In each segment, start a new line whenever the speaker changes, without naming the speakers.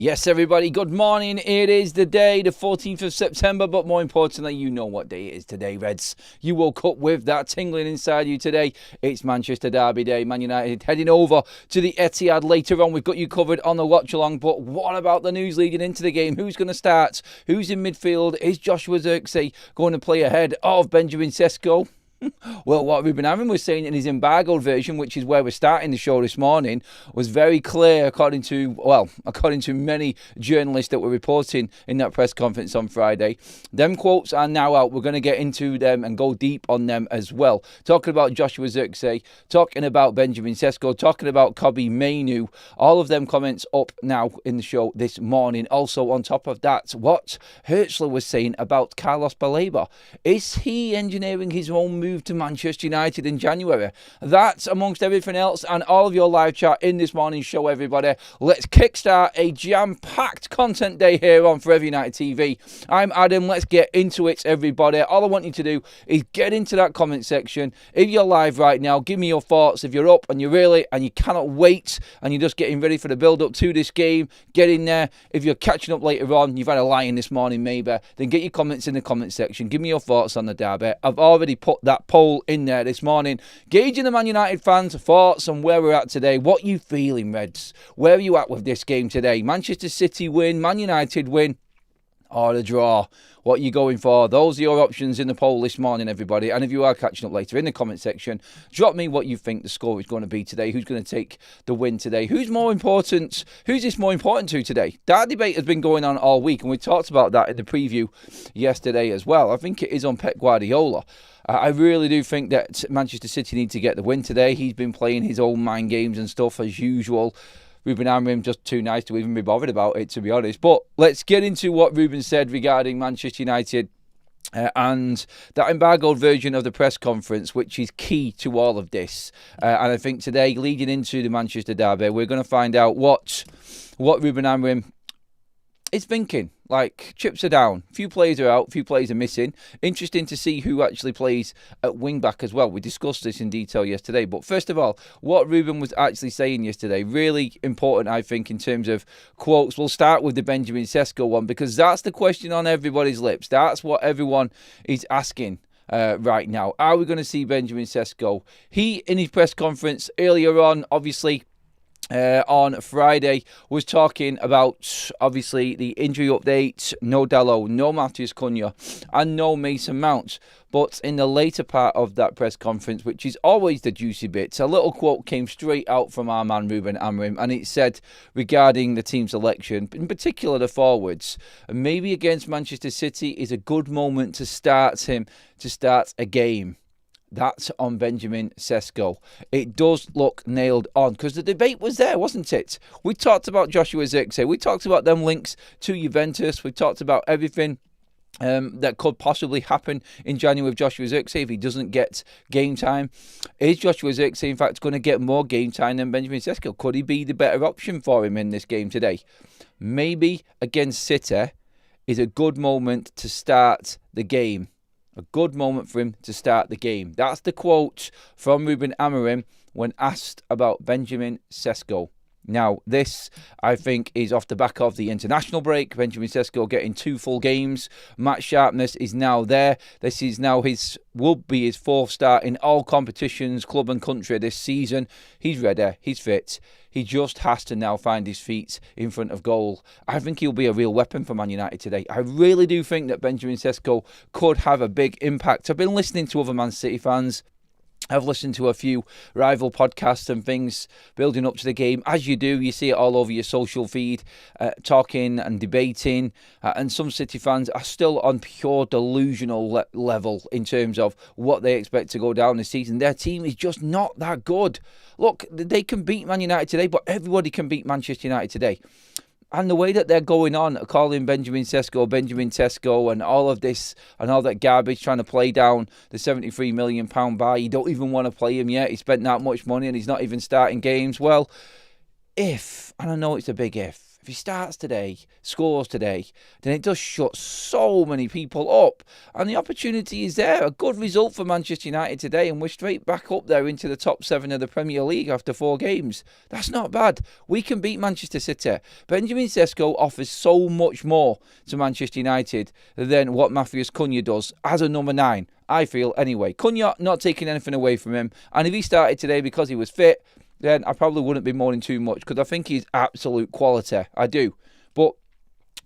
Yes, everybody, good morning. It is the day, the 14th of September, but more importantly, you know what day it is today, Reds. You woke up with that tingling inside you today. It's Manchester Derby Day. Man United heading over to the Etihad later on. We've got you covered on the watch-along, but what about the news leading into the game? Who's going to start? Who's in midfield? Is Joshua Zirkzee going to play ahead of Benjamin SESKO? Well, what RUBEN was saying in his embargoed version, which is where we're starting the show this morning, was very clear according to many journalists that were reporting in that press conference on Friday. Them quotes are now out. We're going to get into them and go deep on them as well. Talking about Joshua Zirkzee, talking about Benjamin SESKO, talking about Kobbie Mainoo. All of them comments up now in the show this morning. Also, on top of that, what Hertzler was saying about Carlos Baleba. Is he engineering his own move to Manchester United in January? That's amongst everything else and all of your live chat in this morning's show, everybody. Let's kickstart a jam-packed content day here on Forever United TV. I'm Adam. Let's get into it, everybody. All I want you to do is get into that comment section. If you're live right now, give me your thoughts. If you're up and you cannot wait and you're just getting ready for the build-up to this game, get in there. If you're catching up later on, you've had a lie-in this morning maybe, then get your comments in the comment section. Give me your thoughts on the derby. I've already put that poll in there this morning, gauging the Man United fans' thoughts on where we're at today. What you feeling, Reds? Where are you at with this game today? Manchester City win, Man United win, or a draw? What are you going for? Those are your options in the poll this morning, everybody. And if you are catching up later in the comment section, drop me what you think the score is going to be today. Who's going to take the win today? Who's more important? Who's this more important to today? That debate has been going on all week, and we talked about that in the preview yesterday as well. I think it is on Pep Guardiola. I really do think that Manchester City need to get the win today. He's been playing his own mind games and stuff as usual. RUBEN AMORIM just too nice to even be bothered about it, to be honest. But let's get into what RUBEN said regarding Manchester United and that embargoed version of the press conference, which is key to all of this. And I think today, leading into the Manchester derby, we're going to find out what RUBEN AMORIM is thinking. Like, chips are down, few players are out, few players are missing. Interesting to see who actually plays at wing-back as well. We discussed this in detail yesterday. But first of all, what RUBEN was actually saying yesterday, really important, I think, in terms of quotes. We'll start with the Benjamin SESKO one, because that's the question on everybody's lips. That's what everyone is asking right now. Are we going to see Benjamin SESKO? He, in his press conference earlier on, obviously, on Friday, was talking about, obviously, the injury update. No Dalot, no Matheus Cunha, and no Mason Mount. But in the later part of that press conference, which is always the juicy bits, a little quote came straight out from our man RUBEN AMORIM, and it said regarding the team selection, in particular the forwards, maybe against Manchester City is a good moment to start a game. That's on Benjamin SESKO. It does look nailed on, because the debate was there, wasn't it? We talked about Joshua Zirkzee. We talked about them links to Juventus. We talked about everything that could possibly happen in January with Joshua Zirkzee if he doesn't get game time. Is Joshua Zirkzee, in fact, going to get more game time than Benjamin SESKO? Could he be the better option for him in this game today? Maybe against City is a good moment to start the game. A good moment for him to start the game. That's the quote from RUBEN AMORIM when asked about Benjamin SESKO. Now, this, I think, is off the back of the international break. Benjamin SESKO getting 2 full games. Match sharpness is now there. This is now will be his 4th start in all competitions, club and country this season. He's ready. He's fit. He just has to now find his feet in front of goal. I think he'll be a real weapon for Man United today. I really do think that Benjamin SESKO could have a big impact. I've been listening to other Man City fans. I've listened to a few rival podcasts and things building up to the game. As you do, you see it all over your social feed, talking and debating. And some City fans are still on pure delusional level in terms of what they expect to go down this season. Their team is just not that good. Look, they can beat Man United today, but everybody can beat Manchester United today. And the way that they're going on, calling Benjamin SESKO, and all of this and all that garbage, trying to play down the £73 million buy. You don't even want to play him yet. He spent that much money and he's not even starting games. Well, and I know it's a big if he starts today, scores today, then it does shut so many people up. And the opportunity is there. A good result for Manchester United today, and we're straight back up there into the top 7 of the Premier League after 4 games. That's not bad. We can beat Manchester City. Benjamin Sesko offers so much more to Manchester United than what Matheus Cunha does as a number 9. I feel anyway. Cunha, not taking anything away from him. And if he started today because he was fit, then I probably wouldn't be mourning too much, because I think he's absolute quality. I do. But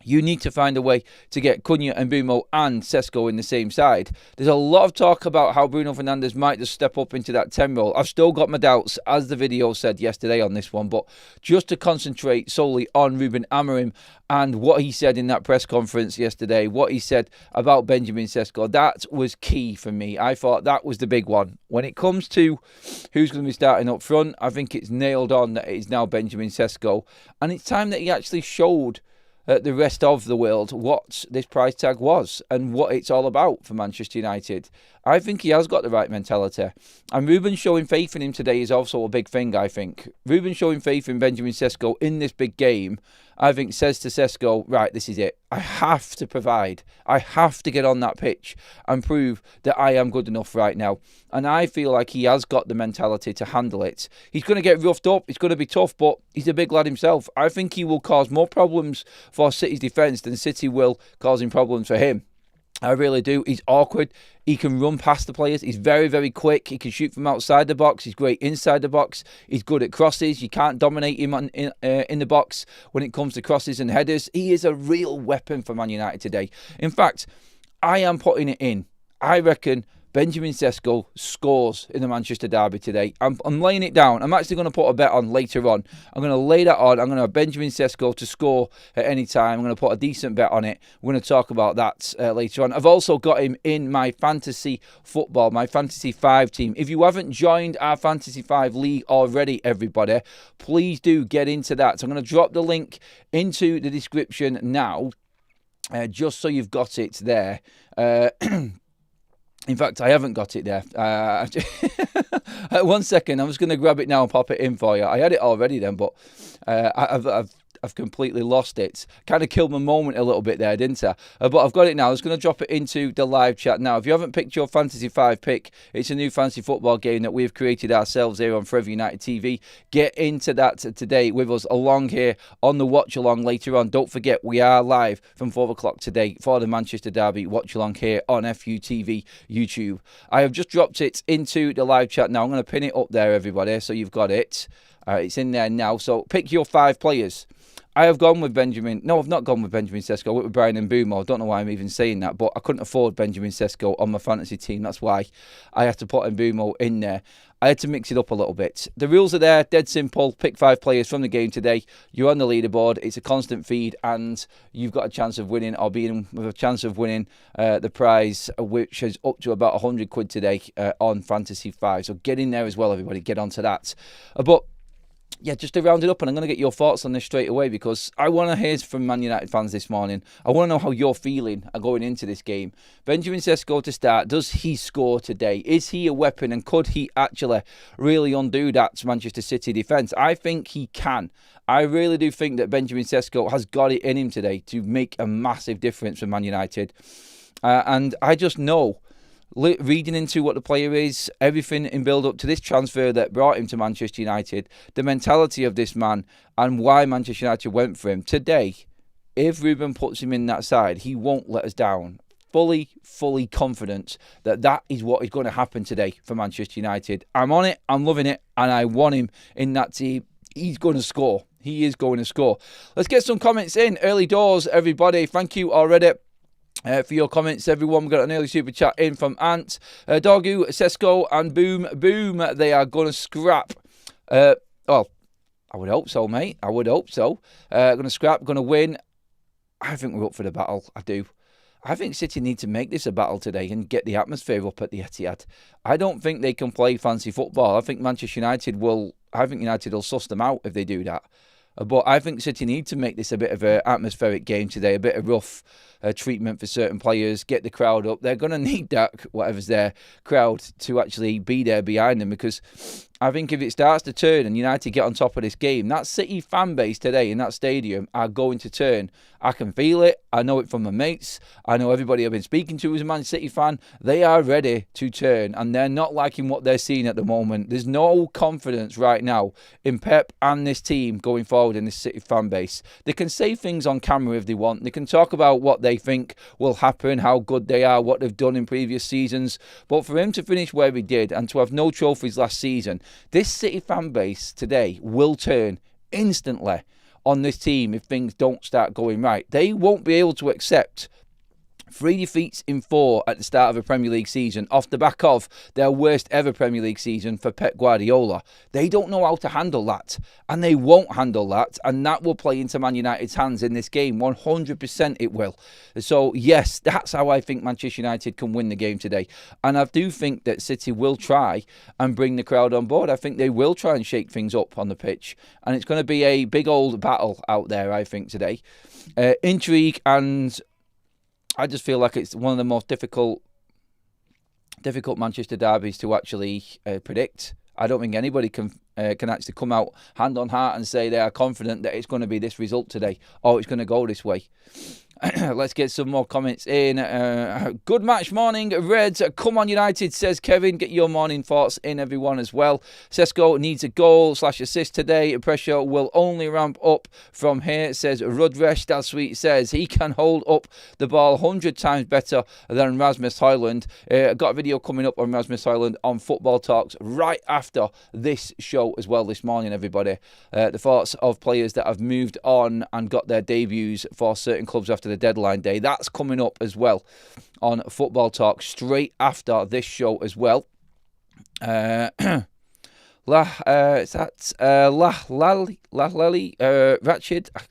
you need to find a way to get Cunha and Bumo and Sesko in the same side. There's a lot of talk about how Bruno Fernandes might just step up into that 10 role. I've still got my doubts, as the video said yesterday on this one, but just to concentrate solely on RUBEN Amorim and what he said in that press conference yesterday, what he said about Benjamin Sesko, that was key for me. I thought that was the big one. When it comes to who's going to be starting up front, I think it's nailed on that it is now Benjamin Sesko, and it's time that he actually showed the rest of the world what this price tag was and what it's all about for Manchester United. I think he has got the right mentality. And Ruben showing faith in him today is also a big thing, I think. Ruben showing faith in Benjamin Sesko in this big game, I think, says to Sesko, right, this is it. I have to provide. I have to get on that pitch and prove that I am good enough right now. And I feel like he has got the mentality to handle it. He's going to get roughed up. It's going to be tough, but he's a big lad himself. I think he will cause more problems for City's defence than City will causing problems for him. I really do. He's awkward. He can run past the players. He's very, very quick. He can shoot from outside the box. He's great inside the box. He's good at crosses. You can't dominate him in the box when it comes to crosses and headers. He is a real weapon for Man United today. In fact, I am putting it in. I reckon Benjamin Sesko scores in the Manchester derby today. I'm laying it down. I'm actually going to put a bet on later on. I'm going to lay that on. I'm going to have Benjamin Sesko to score at any time. I'm going to put a decent bet on it. We're going to talk about that later on. I've also got him in my fantasy football, my fantasy 5 team. If you haven't joined our fantasy 5 league already, everybody, please do get into that. So I'm going to drop the link into the description now, just so you've got it there. In fact, I haven't got it there. 1 second, I'm just going to grab it now and pop it in for you. I had it already then, but I've completely lost it. Kind of killed my moment a little bit there, didn't I? But I've got it now. I was going to drop it into the live chat now. If you haven't picked your Fantasy 5 pick, it's a new fantasy football game that we've created ourselves here on Forever United TV. Get into that today with us along here on the watch along later on. Don't forget, we are live from 4 o'clock today for the Manchester Derby watch along here on FUTV YouTube. I have just dropped it into the live chat now. I'm going to pin it up there, everybody, so you've got it. It's in there now. So pick your 5 players. I have gone with Benjamin. No, I've not gone with Benjamin Sesko. I went with Brian and Bumo. I don't know why I'm even saying that, but I couldn't afford Benjamin Sesko on my fantasy team. That's why I had to put Bumo in there. I had to mix it up a little bit. The rules are there, dead simple. Pick 5 players from the game today. You're on the leaderboard. It's a constant feed, and you've got a chance of winning, or being with a chance of winning the prize, which is up to about 100 quid today on Fantasy 5. So get in there as well, everybody. Get onto that. But yeah, just to round it up, and I'm going to get your thoughts on this straight away, because I want to hear from Man United fans this morning. I want to know how you're feeling going into this game. Benjamin Sesko to start. Does he score today? Is he a weapon, and could he actually really undo that Manchester City defence? I think he can. I really do think that Benjamin Sesko has got it in him today to make a massive difference for Man United. And I just know, reading into what the player is, everything in build-up to this transfer that brought him to Manchester United, the mentality of this man and why Manchester United went for him. Today, if Ruben puts him in that side, he won't let us down. Fully confident that that is what is going to happen today for Manchester United. I'm on it, I'm loving it, and I want him in that team. He's going to score. He is going to score. Let's get some comments in. Early doors, everybody. Thank you already for your comments, everyone. We've got an early super chat in from Ant, Dorgu, Sesko, and Boom. They are going to scrap. Well, I would hope so, mate. I would hope so. Going to scrap, going to win. I think we're up for the battle. I do. I think City need to make this a battle today and get the atmosphere up at the Etihad. I don't think they can play fancy football. I think Manchester United will. I think United will suss them out if they do that. But I think City need to make this a bit of an atmospheric game today, a bit of rough treatment for certain players, get the crowd up. They're going to need that, whatever's there, crowd to actually be there behind them, because I think if it starts to turn and United get on top of this game, that City fan base today in that stadium are going to turn. I can feel it. I know it from my mates. I know everybody I've been speaking to is a Man City fan. They are ready to turn, and they're not liking what they're seeing at the moment. There's no confidence right now in Pep and this team going forward in this City fan base. They can say things on camera if they want. They can talk about what they think will happen, how good they are, what they've done in previous seasons. But for him to finish where he did and to have no trophies last season, this City fan base today will turn instantly on this team if things don't start going right. They won't be able to accept 3 defeats in 4 at the start of a Premier League season off the back of their worst ever Premier League season for Pep Guardiola. They don't know how to handle that, and they won't handle that, and that will play into Man United's hands in this game. 100% it will. So yes, that's how I think Manchester United can win the game today. And I do think that City will try and bring the crowd on board. I think they will try and shake things up on the pitch, and it's going to be a big old battle out there, I think, today. Intrigue, and I just feel like it's one of the most difficult Manchester derbies to actually predict. I don't think anybody can actually come out hand on heart and say they are confident that it's going to be this result today or it's going to go this way. Let's get some more comments in. Good match morning, Reds. Come on, United, says Kevin. Get your morning thoughts in, everyone, as well. SESKO needs a goal/assist today. Pressure will only ramp up from here, says Rudresh. That's sweet, says he can hold up the ball 100 times better than Rasmus Højlund. Got a video coming up on Rasmus Højlund on Football Talks right after this show as well this morning, everybody. The thoughts of players that have moved on and got their debuts for certain clubs after the deadline day. That's coming up as well on Football Talk straight after this show as well. Ratched.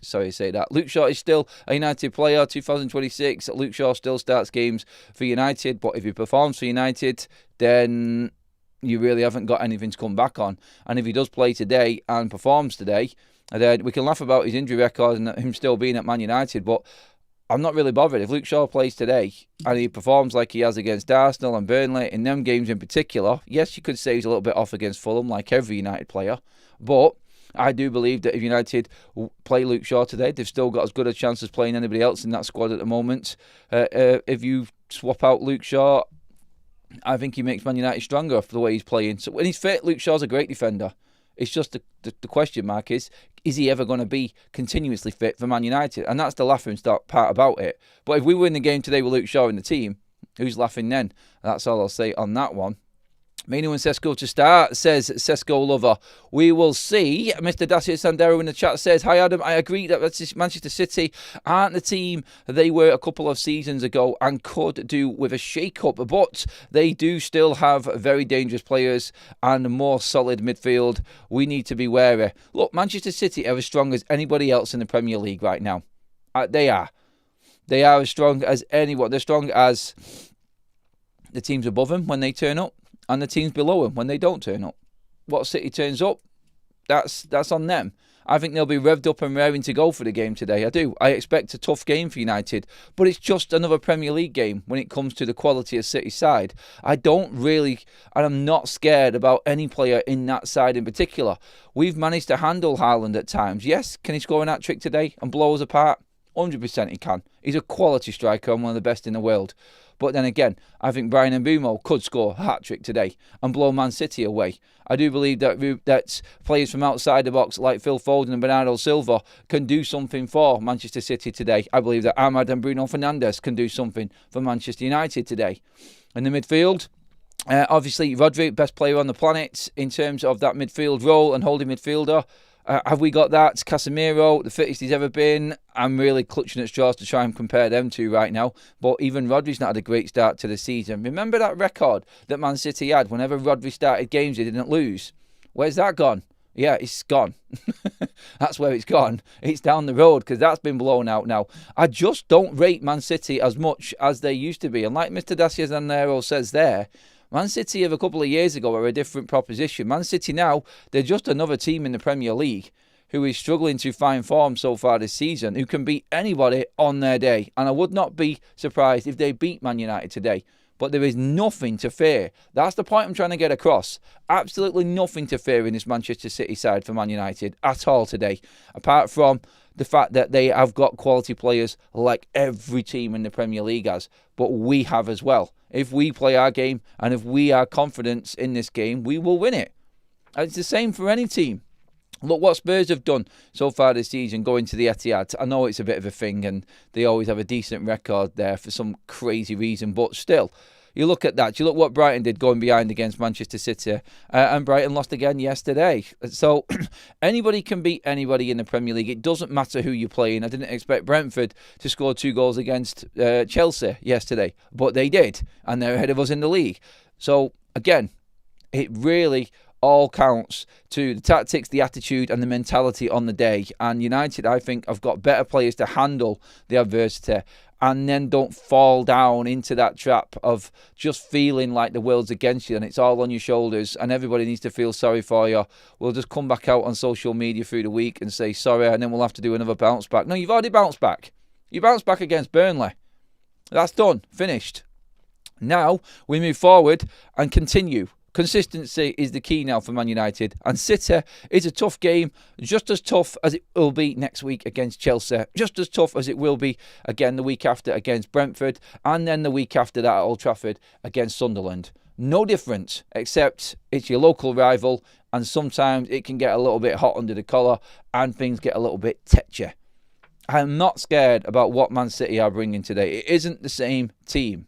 Sorry to say that. Luke Shaw is still a United player. 2026. Luke Shaw still starts games for United, but if he performs for United, then you really haven't got anything to come back on. And if he does play today and performs today, then we can laugh about his injury record and him still being at Man United, but I'm not really bothered. If Luke Shaw plays today and he performs like he has against Arsenal and Burnley, in them games in particular, yes, you could say he's a little bit off against Fulham, like every United player, but I do believe that if United play Luke Shaw today, they've still got as good a chance as playing anybody else in that squad at the moment. If you swap out Luke Shaw, I think he makes Man United stronger for the way he's playing. So when he's fit, Luke Shaw's a great defender. It's just the question mark is he ever going to be continuously fit for Man United? And that's the laughing stock part about it. But if we win the game today with Luke Shaw in the team, who's laughing then? That's all I'll say on that one. Menu and SESKO to start, says SESKO lover. We will see. Mr. Dacia Sandero in the chat says, hi Adam, I agree that Manchester City aren't the team they were a couple of seasons ago and could do with a shake-up, but they do still have very dangerous players and a more solid midfield. We need to be wary. Look, Manchester City are as strong as anybody else in the Premier League right now. They are. They are as strong as anyone. They're strong as the teams above them when they turn up, and the teams below them when they don't turn up. What City turns up, that's on them. I think they'll be revved up and raring to go for the game today. I do. I expect a tough game for United, but it's just another Premier League game when it comes to the quality of City's side. I don't really, and I'm not scared about any player in that side in particular. We've managed to handle Haaland at times. Yes, can he score an hat-trick today and blow us apart? 100% he can. He's a quality striker and one of the best in the world. But then again, I think Brian Mbeumo could score a hat-trick today and blow Man City away. I do believe that players from outside the box like Phil Foden and Bernardo Silva can do something for Manchester City today. I believe that Ahmad and Bruno Fernandes can do something for Manchester United today. In the midfield, obviously Rodri, best player on the planet in terms of that midfield role and holding midfielder. Have we got that? Casemiro, the fittest he's ever been. I'm really clutching at straws to try and compare them two right now. But even Rodri's not had a great start to the season. Remember that record that Man City had whenever Rodri started games he didn't lose? Where's that gone? Yeah, it's gone. That's where it's gone. It's down the road because that's been blown out now. I just don't rate Man City as much as they used to be. And like Mr. Dacia Zanero says there, Man City of a couple of years ago are a different proposition. Man City now, they're just another team in the Premier League who is struggling to find form so far this season, who can beat anybody on their day. And I would not be surprised if they beat Man United today. but there is nothing to fear. That's the point I'm trying to get across. Absolutely nothing to fear in this Manchester City side for Man United at all today, apart from the fact that they have got quality players like every team in the Premier League has, but we have as well. If we play our game and if we are confident in this game, we will win it. And it's the same for any team. Look what Spurs have done so far this season, going to the Etihad. I know it's a bit of a thing and they always have a decent record there for some crazy reason, but still, you look at that. You look what Brighton did going behind against Manchester City, and Brighton lost again yesterday. So anybody can beat anybody in the Premier League. It doesn't matter who you're playing. I didn't expect Brentford to score 2 goals against Chelsea yesterday, but they did, and they're ahead of us in the league. So again, it really all counts to the tactics, the attitude and the mentality on the day. And United, I think, have got better players to handle the adversity and then don't fall down into that trap of just feeling like the world's against you and it's all on your shoulders and everybody needs to feel sorry for you. We'll just come back out on social media through the week and say sorry and then we'll have to do another bounce back. No, you've already bounced back. You bounced back against Burnley. That's done. Finished. Now we move forward and continue. Consistency is the key now for Man United. And City is a tough game, just as tough as it will be next week against Chelsea, just as tough as it will be again the week after against Brentford, and then the week after that at Old Trafford against Sunderland. No difference, except it's your local rival, and sometimes it can get a little bit hot under the collar, and things get a little bit tetchy. I'm not scared about what Man City are bringing today. It isn't the same team.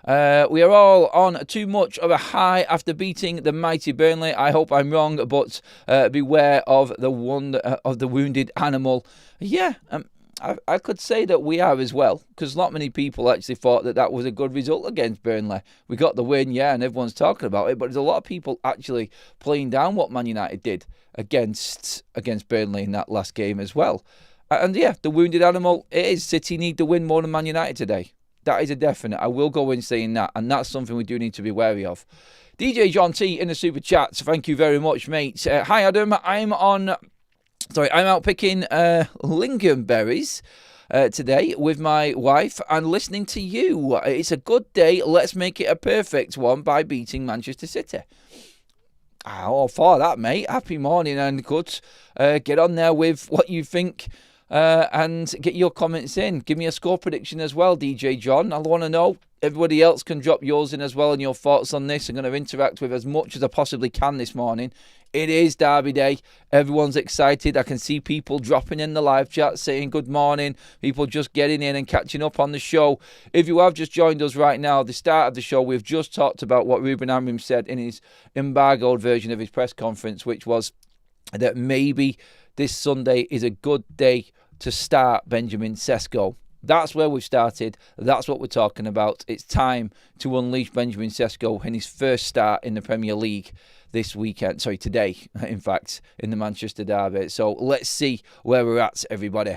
We are all on too much of a high after beating the mighty Burnley. I hope I'm wrong, but beware of the wounded animal. Yeah, I could say that we are as well, because not many people actually thought that that was a good result against Burnley. We got the win, yeah, and everyone's talking about it, but there's a lot of people actually playing down what Man United did against Burnley in that last game as well. And yeah, the wounded animal, it is. City need to win more than Man United today. That is a definite. I will go in saying that, and that's something we do need to be wary of. DJ John T in the super chat. Thank you very much, mate. Hi, Adam. I'm out picking lingonberries today with my wife and listening to you. It's a good day. Let's make it a perfect one by beating Manchester City. All for that, mate. Happy morning, and good. Get on there with what you think. And get your comments in. Give me a score prediction as well, DJ John. I want to know. Everybody else can drop yours in as well and your thoughts on this. I'm going to interact with as much as I possibly can this morning. It is Derby Day. Everyone's excited. I can see people dropping in the live chat saying good morning. People just getting in and catching up on the show. If you have just joined us right now, the start of the show, we've just talked about what RUBEN Amorims said in his embargoed version of his press conference, which was that maybe this Sunday is a good day to start Benjamin SESKO. That's where we've started. That's what we're talking about. It's time to unleash Benjamin SESKO in his first start in the Premier League this weekend. Sorry, today, in fact, in the Manchester Derby. So let's see where we're at, everybody.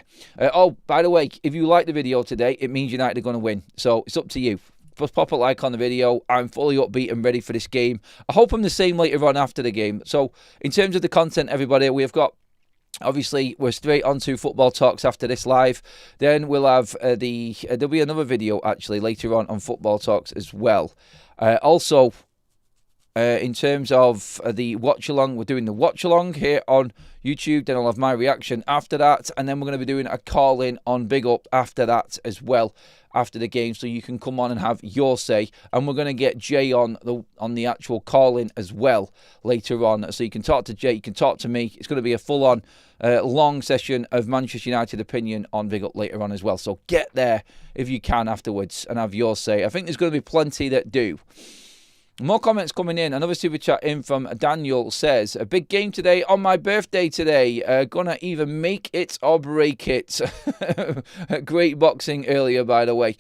By the way, if you like the video today, it means United are going to win. So it's up to you. Just pop a like on the video. I'm fully upbeat and ready for this game. I hope I'm the same later on after the game. So in terms of the content, everybody, we've got obviously, we're straight on to football talks after this live. Then we'll have there'll be another video actually later on football talks as well. Also, in terms of the watch along, we're doing the watch along here on YouTube. Then I'll have my reaction after that, and then we're going to be doing a call in on Big Up after that as well. After the game, so you can come on and have your say, and we're going to get Jay on the actual call-in as well later on, so you can talk to Jay, you can talk to me. It's going to be a full-on long session of Manchester United opinion on Big Up later on as well, so get there if you can afterwards and have your say. I think there's going to be plenty that do. More comments coming in. Another super chat in from Daniel says, a big game today on my birthday today. Gonna either make it or break it. Great boxing earlier, by the way.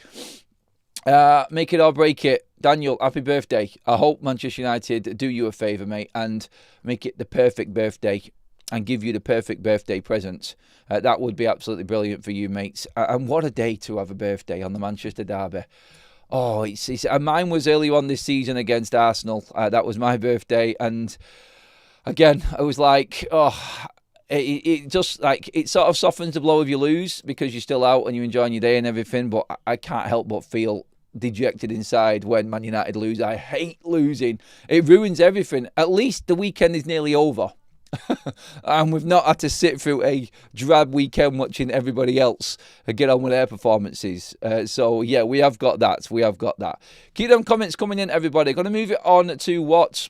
Make it or break it. Daniel, happy birthday. I hope Manchester United do you a favour, mate, and make it the perfect birthday and give you the perfect birthday present. That would be absolutely brilliant for you, mates. And what a day to have a birthday on the Manchester Derby. Oh, mine was early on this season against Arsenal. That was my birthday, and again, I was like, it just like it sort of softens the blow if you lose because you're still out and you're enjoying your day and everything. But I can't help but feel dejected inside when Man United lose. I hate losing. It ruins everything. At least the weekend is nearly over. And we've not had to sit through a drab weekend watching everybody else get on with their performances. So, yeah, we have got that. We have got that. Keep them comments coming in, everybody. Going to move it on to what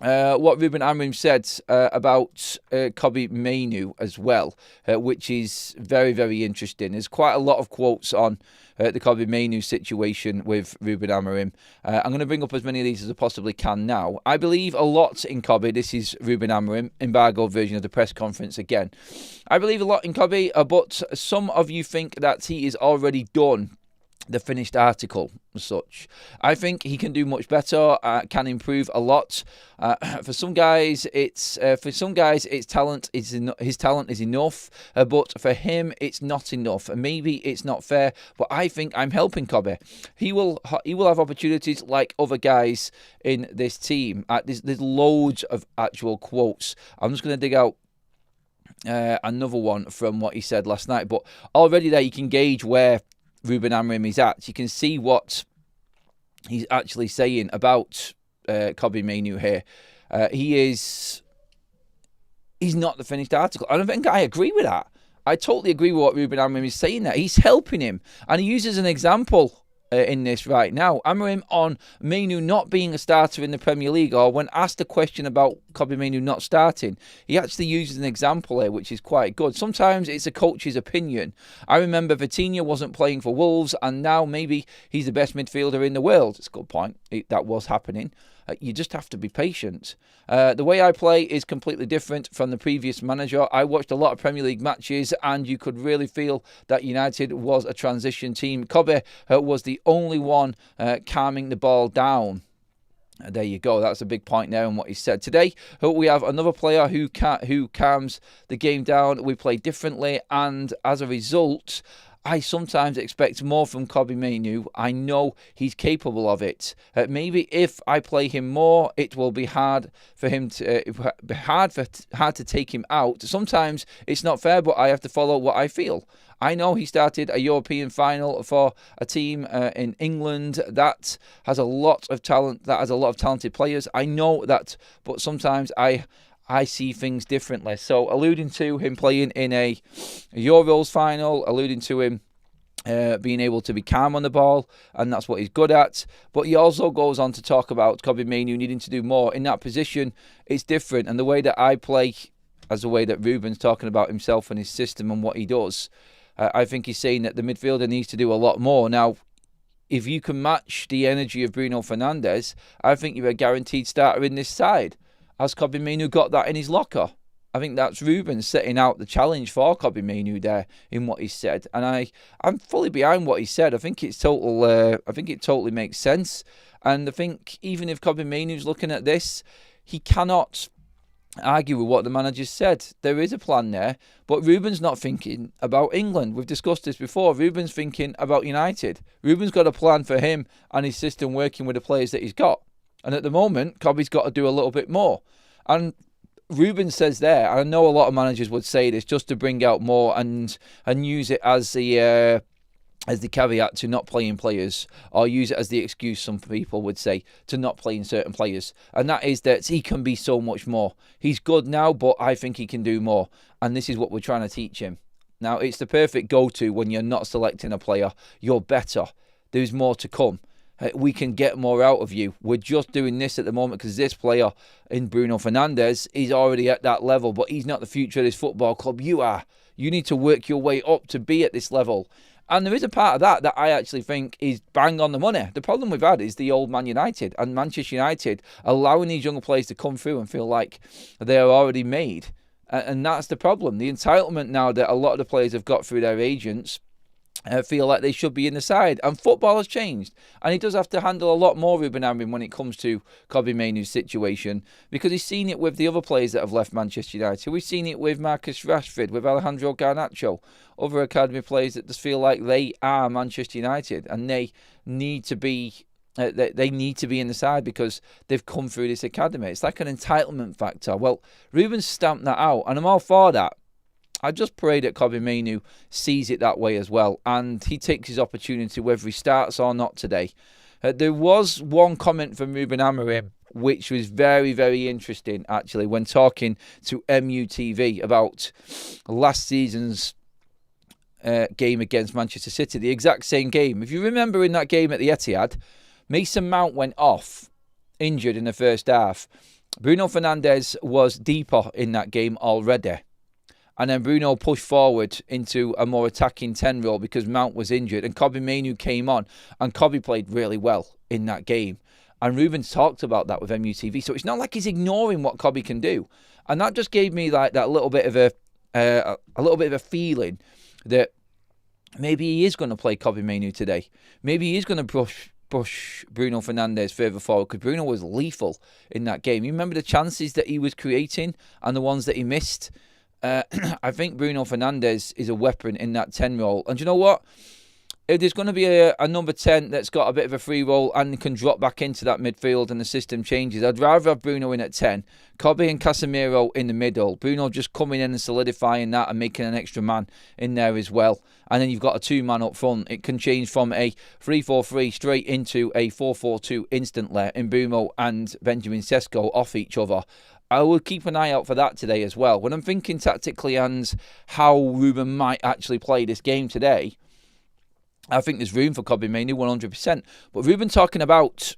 RUBEN Amorim said about Kobbie Mainoo as well, which is very, very interesting. There's quite a lot of quotes on the Kobbie Mainoo situation with RUBEN Amorim. I'm going to bring up as many of these as I possibly can now. I believe a lot in Kobbie. This is RUBEN Amorim, embargoed version of the press conference again. I believe a lot in Kobbie, but some of you think that he is already done the finished article as such. I think he can do much better, can improve a lot. For some guys, it's talent. His talent is enough, but for him, it's not enough. Maybe it's not fair, but I think I'm helping Kobbie. He will have opportunities like other guys in this team. There's loads of actual quotes. I'm just going to dig out another one from what he said last night, but already there you can gauge where RUBEN Amorim is at. You can see what he's actually saying about Kobbie Mainoo here. He's not the finished article. I don't think I agree with that. I totally agree with what RUBEN Amorim is saying there. He's helping him, and he uses an example in this right now. Amorim on Mainoo not being a starter in the Premier League, or when asked a question about Kobbie Mainoo not starting, he actually uses an example here, which is quite good. Sometimes it's a coach's opinion. I remember Vitinha wasn't playing for Wolves, and now maybe he's the best midfielder in the world. It's a good point. That was happening. You just have to be patient. The way I play is completely different from the previous manager. I watched a lot of Premier League matches, and you could really feel that United was a transition team. Kobbie was the only one calming the ball down. There you go. That's a big point there in what he said. Today, we have another player who calms the game down. We play differently, and as a result, I sometimes expect more from Kobbie Mainoo. I know he's capable of it. Maybe if I play him more, it will be hard for him to hard to take him out. Sometimes it's not fair, but I have to follow what I feel. I know he started a European final for a team in England that has a lot of talent, that has a lot of talented players. I know that, but sometimes I see things differently. So alluding to him playing in a Euros final, alluding to him being able to be calm on the ball, and that's what he's good at. But he also goes on to talk about Kobbie Mainoo needing to do more. In that position, it's different. And the way that I play, as the way that RUBEN's talking about himself and his system and what he does, I think he's saying that the midfielder needs to do a lot more. Now, if you can match the energy of Bruno Fernandes, I think you're a guaranteed starter in this side. Has Kobbie Mainoo got that in his locker? I think that's RUBEN setting out the challenge for Kobbie Mainoo there in what he said, and I'm fully behind what he said. I think it's total. I think it totally makes sense, and I think even if Kobbie Mainoo's looking at this, he cannot argue with what the manager said. There is a plan there, but RUBEN's not thinking about England. We've discussed this before. RUBEN's thinking about United. RUBEN's got a plan for him and his system working with the players that he's got. And at the moment, Kobbie's got to do a little bit more. And RUBEN says there, and I know a lot of managers would say this just to bring out more and use it as the caveat to not playing players, or use it as the excuse, some people would say, to not playing certain players. And that is that he can be so much more. He's good now, but I think he can do more. And this is what we're trying to teach him. Now, it's the perfect go-to when you're not selecting a player. You're better. There's more to come. We can get more out of you. We're just doing this at the moment because this player in Bruno Fernandes is already at that level, but he's not the future of this football club. You are. You need to work your way up to be at this level. And there is a part of that I actually think is bang on the money. The problem we've had is the old Man United and Manchester United allowing these younger players to come through and feel like they are already made. And that's the problem. The entitlement now that a lot of the players have got through their agents feel like they should be in the side. And football has changed. And he does have to handle a lot more, RUBEN Amorim, when it comes to Kobbie Mainoo's situation, because he's seen it with the other players that have left Manchester United. We've seen it with Marcus Rashford, with Alejandro Garnacho, other academy players that just feel like they are Manchester United and they need to be in the side because they've come through this academy. It's like an entitlement factor. Well, RUBEN stamped that out, and I'm all for that. I just pray that Kobbie Mainoo sees it that way as well, and he takes his opportunity whether he starts or not today. There was one comment from RUBEN Amorim which was very, very interesting, actually, when talking to MUTV about last season's game against Manchester City, the exact same game. If you remember in that game at the Etihad, Mason Mount went off, injured in the first half. Bruno Fernandes was deeper in that game already. And then Bruno pushed forward into a more attacking 10 role because Mount was injured. And Kobbie Mainoo came on. And Kobbie played really well in that game. And Ruben's talked about that with MUTV. So it's not like he's ignoring what Kobbie can do. And that just gave me like that little bit of a feeling that maybe he is going to play Kobbie Mainoo today. Maybe he is going to push Bruno Fernandes further forward, because Bruno was lethal in that game. You remember the chances that he was creating and the ones that he missed? I think Bruno Fernandes is a weapon in that 10 role. And you know what? If there's going to be a number 10 that's got a bit of a free role and can drop back into that midfield and the system changes, I'd rather have Bruno in at 10. Kobbie and Casemiro in the middle. Bruno just coming in and solidifying that and making an extra man in there as well. And then you've got a 2-man up front. It can change from a 3-4-3 straight into a 4-4-2 instantly in Bruno and Benjamin Sesko off each other. I will keep an eye out for that today as well. When I'm thinking tactically and how Ruben might actually play this game today, I think there's room for Kobbie Mainoo 100%. But Ruben talking about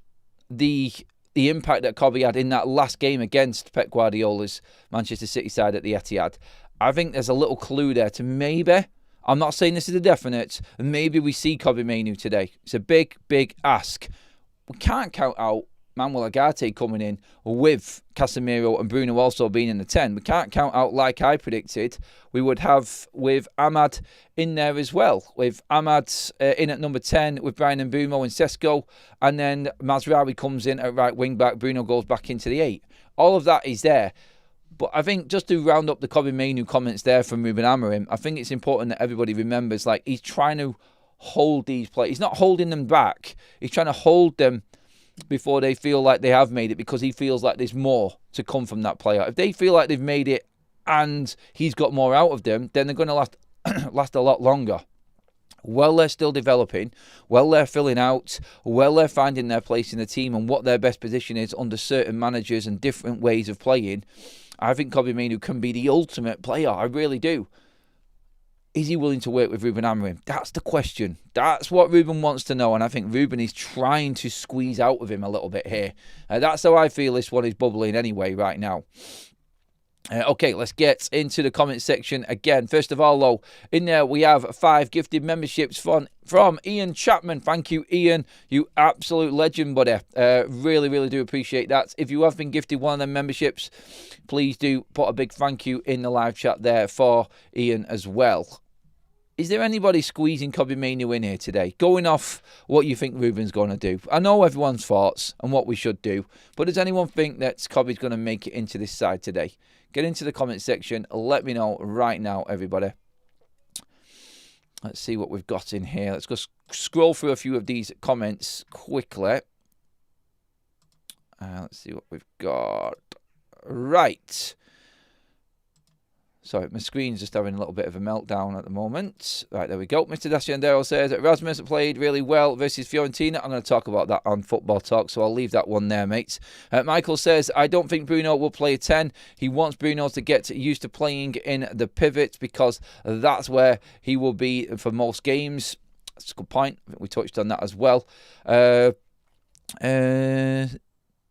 the impact that Kobbie had in that last game against Pep Guardiola's Manchester City side at the Etihad, I think there's a little clue there to maybe, I'm not saying this is a definite, maybe we see Kobbie Mainoo today. It's a big, big ask. We can't count out Manuel Ugarte coming in with Casemiro and Bruno also being in the 10. We can't count out, like I predicted, we would have with Ahmad in there as well. With Ahmad in at number 10 with Brian and Mbeumo and Sesko. And then Mazraoui comes in at right wing back. Bruno goes back into the 8. All of that is there. But I think just to round up the Kobbie Mainoo comments there from RUBEN Amorim, I think it's important that everybody remembers, like, he's trying to hold these players. He's not holding them back. He's trying to hold them before they feel like they have made it, because he feels like there's more to come from that player. If they feel like they've made it and he's got more out of them, then they're going to last a lot longer. Well, they're still developing. Well, they're filling out. Well, they're finding their place in the team and what their best position is under certain managers and different ways of playing. I think Kobbie Mainoo can be the ultimate player. I really do. Is he willing to work with RUBEN Amorim? That's the question. That's what Ruben wants to know, and I think Ruben is trying to squeeze out of him a little bit here. That's how I feel this one is bubbling anyway right now. Okay, let's get into the comment section again. First of all, though, in there we have 5 gifted memberships from Ian Chapman. Thank you, Ian. You absolute legend, buddy. Really, really do appreciate that. If you have been gifted one of them memberships, please do put a big thank you in the live chat there for Ian as well. Is there anybody squeezing Kobbie Mainoo in here today? Going off what you think Ruben's going to do. I know everyone's thoughts and what we should do, but does anyone think that Kobbie's going to make it into this side today? Get into the comment section. Let me know right now, everybody. Let's see what we've got in here. Let's go scroll through a few of these comments quickly. Let's see what we've got. Right. Sorry, my screen's just having a little bit of a meltdown at the moment. Right, there we go. Mr Dasciandero says, Rasmus played really well versus Fiorentina. I'm going to talk about that on Football Talk, so I'll leave that one there, mates. Michael says, I don't think Bruno will play a 10. He wants Bruno to get used to playing in the pivot because that's where he will be for most games. That's a good point. I think we touched on that as well.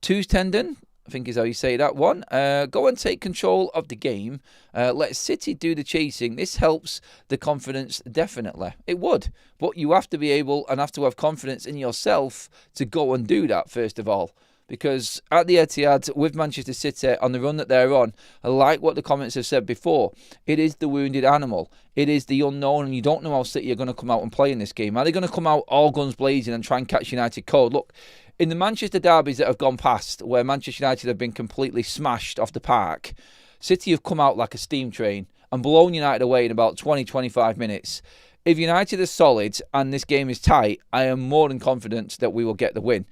Two's tendon, I think is how you say that one. Go and take control of the game. Let City do the chasing. This helps the confidence, definitely. It would. But you have to be able and have to have confidence in yourself to go and do that, first of all. Because at the Etihad, with Manchester City, on the run that they're on, like what the comments have said before, it is the wounded animal. It is the unknown, and you don't know how City are going to come out and play in this game. Are they going to come out all guns blazing and try and catch United cold? Look, in the Manchester derbies that have gone past, where Manchester United have been completely smashed off the park, City have come out like a steam train and blown United away in about 20-25 minutes. If United is solid and this game is tight, I am more than confident that we will get the win.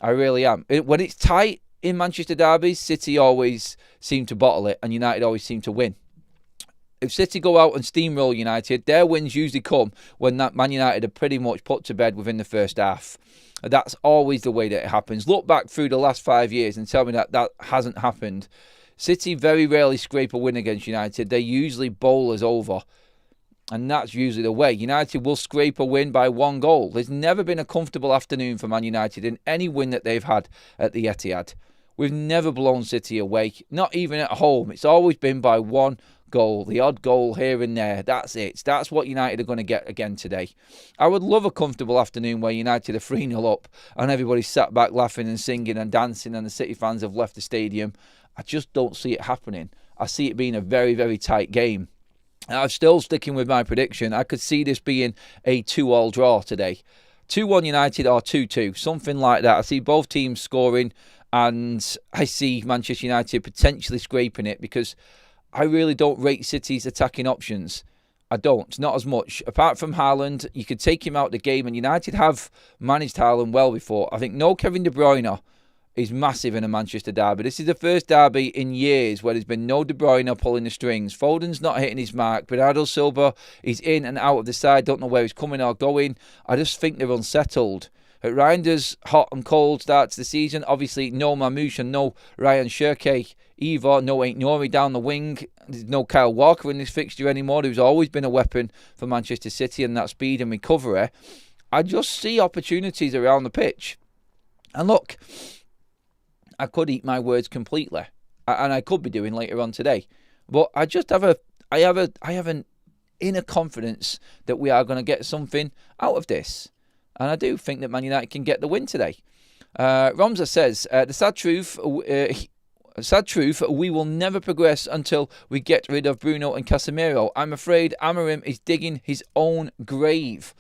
I really am. When it's tight in Manchester derbies, City always seem to bottle it and United always seem to win. If City go out and steamroll United, their wins usually come when that Man United are pretty much put to bed within the first half. That's always the way that it happens. Look back through the last 5 years and tell me that that hasn't happened. City very rarely scrape a win against United. They usually bowl us over. And that's usually the way. United will scrape a win by 1 goal. There's never been a comfortable afternoon for Man United in any win that they've had at the Etihad. We've never blown City away, not even at home. It's always been by 1 goal, the odd goal here and there. That's it. That's what United are going to get again today. I would love a comfortable afternoon where United are 3-0 up and everybody's sat back laughing and singing and dancing and the City fans have left the stadium. I just don't see it happening. I see it being a very, very tight game. I'm still sticking with my prediction. I could see this being a 2-2 draw today. 2-1 United or 2-2, something like that. I see both teams scoring and I see Manchester United potentially scraping it because I really don't rate City's attacking options. I don't, not as much. Apart from Haaland, you could take him out of the game, and United have managed Haaland well before. I think no Kevin De Bruyne is massive in a Manchester derby. This is the first derby in years where there's been no De Bruyne pulling the strings. Foden's not hitting his mark. Bernardo Silva is in and out of the side. Don't know where he's coming or going. I just think they're unsettled. Reinders, hot and cold start to the season. Obviously, no Mamouche and no Ryan Shirky either. No Ain't Nori down the wing. There's no Kyle Walker in this fixture anymore, who's always been a weapon for Manchester City and that speed and recovery. I just see opportunities around the pitch. And look, I could eat my words completely, and I could be doing later on today. But I just have an inner confidence that we are going to get something out of this. And I do think that Man United can get the win today. Romza says, the sad truth, we will never progress until we get rid of Bruno and Casemiro. I'm afraid Amorim is digging his own grave.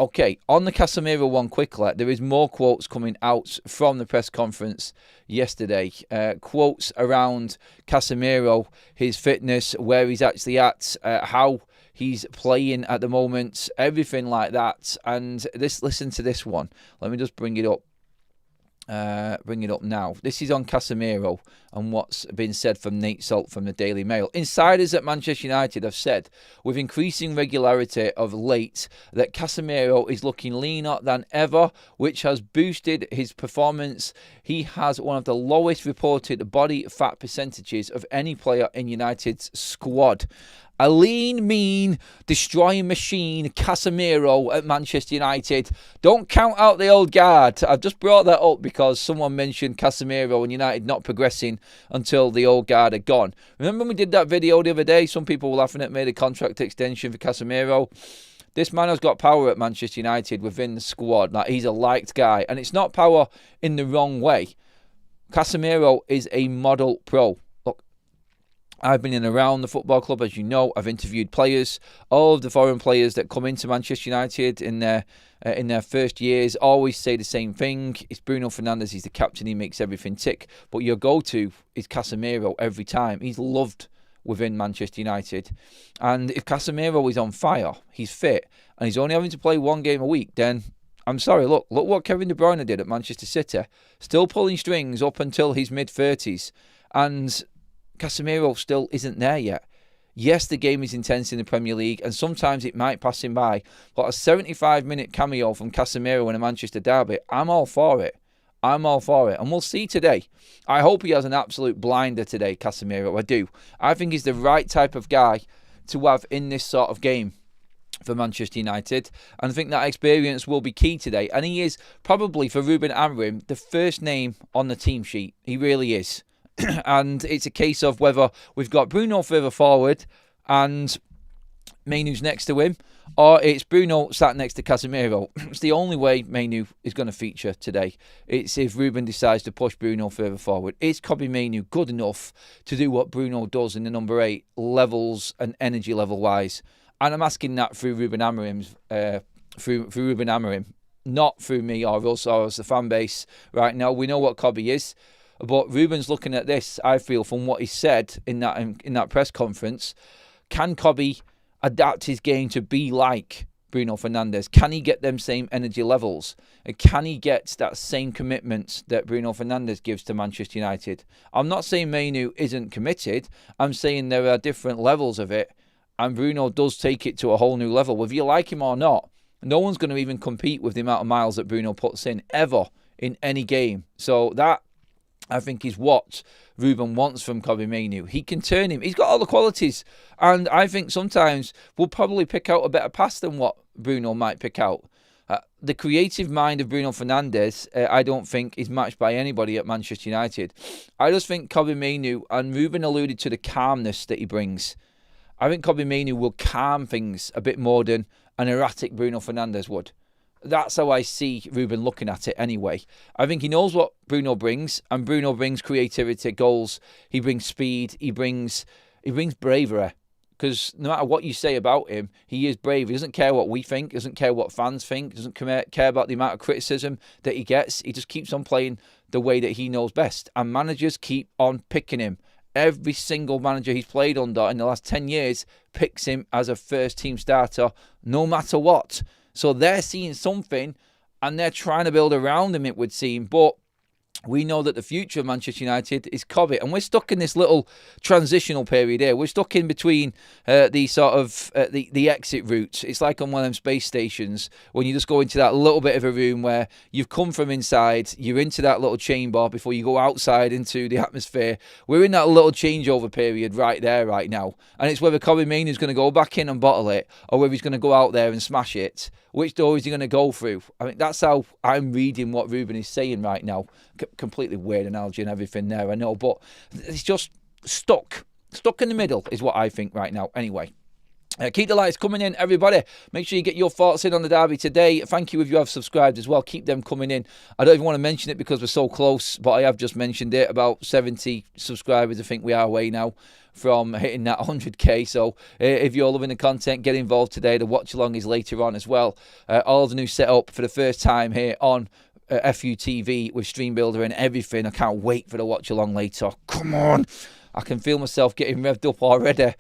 Okay, on the Casemiro one quickly, there is more quotes coming out from the press conference yesterday. Quotes around Casemiro, his fitness, where he's actually at, how he's playing at the moment, everything like that. And listen to this one. Let me just bring it up. Bring it up now. This is on Casemiro and what's been said from Nate Salt from the Daily Mail. Insiders at Manchester United have said with increasing regularity of late that Casemiro is looking leaner than ever, which has boosted his performance. He has one of the lowest reported body fat percentages of any player in United's squad. A lean, mean, destroying machine, Casemiro at Manchester United. Don't count out the old guard. I've just brought that up because someone mentioned Casemiro and United not progressing until the old guard are gone. Remember when we did that video the other day? Some people were laughing at me, the contract extension for Casemiro. This man has got power at Manchester United within the squad. Like, he's a liked guy. And it's not power in the wrong way. Casemiro is a model pro. I've been in and around the football club, as you know. I've interviewed players. All of the foreign players that come into Manchester United in their first years always say the same thing. It's Bruno Fernandes. He's the captain. He makes everything tick. But your go-to is Casemiro every time. He's loved within Manchester United. And if Casemiro is on fire, he's fit, and he's only having to play 1 game a week, then I'm sorry, look what Kevin De Bruyne did at Manchester City. Still pulling strings up until his mid-30s. And Casemiro still isn't there yet. Yes, the game is intense in the Premier League and sometimes it might pass him by, but a 75-minute cameo from Casemiro in a Manchester derby, I'm all for it. I'm all for it. And we'll see today. I hope he has an absolute blinder today, Casemiro. I do. I think he's the right type of guy to have in this sort of game for Manchester United, and I think that experience will be key today. And he is probably, for Ruben Amorim, the first name on the team sheet. He really is. And it's a case of whether we've got Bruno further forward and Mainu's next to him, or it's Bruno sat next to Casemiro. It's the only way Mainu is going to feature today. It's if Ruben decides to push Bruno further forward. Is Kobbie Mainu good enough to do what Bruno does in the number 8 levels and energy level wise? And I'm asking that through Ruben Amorim's, through Ruben Amorim, not through me or us or as the fan base right now. We know what Kobbie is. But Ruben's looking at this, I feel, from what he said in that press conference. Can Kobbie adapt his game to be like Bruno Fernandes? Can he get them same energy levels? And can he get that same commitment that Bruno Fernandes gives to Manchester United? I'm not saying Mainu isn't committed. I'm saying there are different levels of it. and Bruno does take it to a whole new level. Whether you like him or not, no one's going to even compete with the amount of miles that Bruno puts in ever in any game. So that, I think, is what Ruben wants from Kobbie Mainoo. He can turn him. He's got all the qualities. And I think sometimes we'll probably pick out a better pass than what Bruno might pick out. The creative mind of Bruno Fernandes, I don't think, is matched by anybody at Manchester United. I just think Kobbie Mainoo, and Ruben alluded to the calmness that he brings, I think Kobbie Mainoo will calm things a bit more than an erratic Bruno Fernandes would. That's how I see Ruben looking at it anyway. I think he knows what Bruno brings, and Bruno brings creativity, goals. He brings speed. He brings bravery. Because no matter what you say about him, he is brave. He doesn't care what we think. He doesn't care what fans think. He doesn't care about the amount of criticism that he gets. He just keeps on playing the way that he knows best. And managers keep on picking him. Every single manager he's played under in the last 10 years picks him as a first-team starter, no matter what. So they're seeing something, and they're trying to build around him, it would seem. But we know that the future of Manchester United is Kobbie, and we're stuck in this little transitional period here. We're stuck in between the sort of the exit route. It's like on one of them space stations when you just go into that little bit of a room where you've come from inside, you're into that little chamber before you go outside into the atmosphere. We're in that little changeover period right there, right now, and it's whether Kobbie Mainoo is going to go back in and bottle it, or whether he's going to go out there and smash it. Which door is he going to go through? I mean, that's how I'm reading what Ruben is saying right now. Completely weird analogy and everything there, I know. But it's just stuck. Stuck in the middle is what I think right now. Anyway, keep the likes coming in, everybody. Make sure you get your thoughts in on the derby today. Thank you if you have subscribed as well. Keep them coming in. I don't even want to mention it because we're so close, but I have just mentioned it. About 70 subscribers, I think we are away now from hitting that 100k. So if you're loving the content, get involved today. The watch along is later on as well. All the new setup for the first time here on FUTV with Stream Builder and everything. I can't wait for the watch along later. Come on, I can feel myself getting revved up already.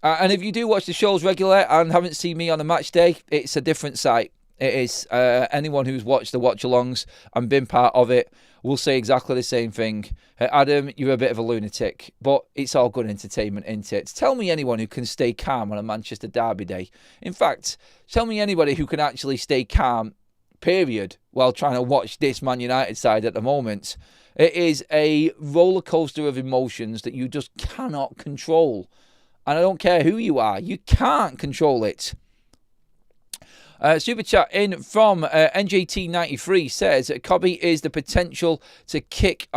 And if you do watch the shows regular and haven't seen me on a match day, it's a different site. It is. Anyone who's watched the watch-alongs and been part of it will say exactly the same thing. Adam, you're a bit of a lunatic, but it's all good entertainment, isn't it? Tell me anyone who can stay calm on a Manchester derby day. In fact, tell me anybody who can actually stay calm, period, while trying to watch this Man United side at the moment. It is a roller coaster of emotions that you just cannot control. And I don't care who you are, you can't control it. Super chat in from NJT93 says Kobbie has the potential to kick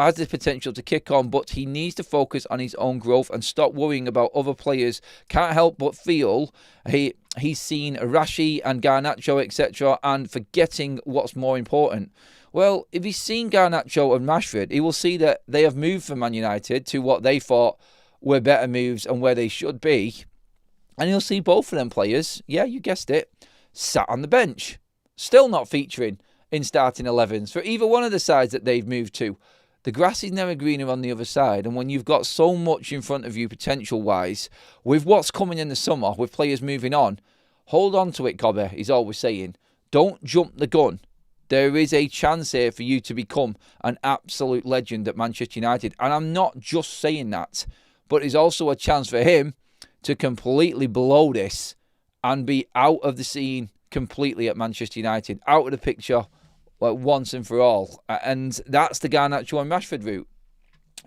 on, but he needs to focus on his own growth and stop worrying about other players. Can't help but feel he's seen Rashi and Garnacho, etc., and forgetting what's more important. Well, if he's seen Garnacho and Rashford, he will see that they have moved from Man United to what they thought were better moves and where they should be. And he'll see both of them players, yeah, you guessed it, sat on the bench, still not featuring in starting 11s for either one of the sides that they've moved to. The grass is never greener on the other side, and when you've got so much in front of you potential-wise, with what's coming in the summer, with players moving on, hold on to it, Kobbie, he's always saying. Don't jump the gun. There is a chance here for you to become an absolute legend at Manchester United, and I'm not just saying that, but it's also a chance for him to completely blow this and be out of the scene completely at Manchester United, out of the picture once and for all. And that's the Garnacho and Rashford route.